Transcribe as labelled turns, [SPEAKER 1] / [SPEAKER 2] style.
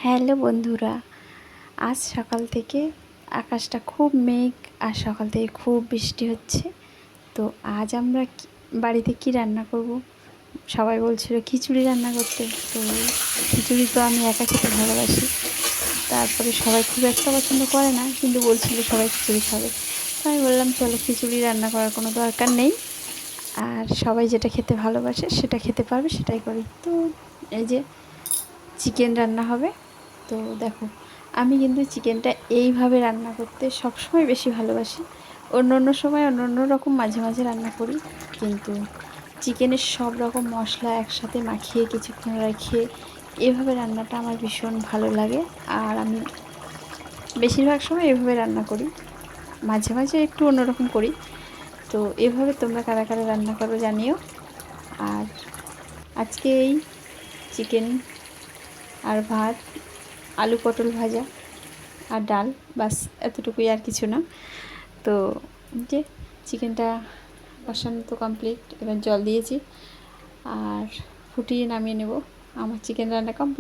[SPEAKER 1] Hello বন্ধুরা, আজ সকাল থেকে আকাশটা খুব মেঘ আর সকাল থেকে খুব বৃষ্টি হচ্ছে। তো আজ আমরা বাড়িতে কি রান্না করব, সবাই বলছিল খিচুড়ি রান্না করতে। তো খিচুড়ি তো আমি একা খেতে ভালোবাসি, তারপরে সবাই খুব একটা পছন্দ করে না, কিন্তু বলছিল সবাই খিচুড়ি খাবে। তো আমি বললাম চলো, খিচুড়ি রান্না করার কোনো দরকার নেই, আর সবাই যেটা খেতে ভালোবাসে সেটা খেতে পারবে সেটাই করি। তো এই যে চিকেন রান্না হবে। তো দেখো, আমি কিন্তু চিকেনটা এইভাবে রান্না করতে সবসময় বেশি ভালোবাসি। অন্য অন্য সময় অন্য অন্য রকম মাঝে মাঝে রান্না করি, কিন্তু চিকেনের সব রকম মশলা একসাথে মাখিয়ে কিছুক্ষণ রেখে এভাবে রান্নাটা আমার ভীষণ ভালো লাগে। আর আমি বেশিরভাগ সময় এভাবে রান্না করি, মাঝে মাঝে একটু অন্যরকম করি। তো এভাবে তোমরা কারা কারা রান্না করো জানিও। আর আজকে এই চিকেন আর ভাত, আলু পটল ভাজা আর ডাল, বাস এতটুকুই, আর কিছু না। তো যে চিকেনটা কষানো তো কমপ্লিট, এবার জল দিয়েছি আর ফুটিয়ে নামিয়ে নেব। আমার চিকেন রান্না কমপ্লিট।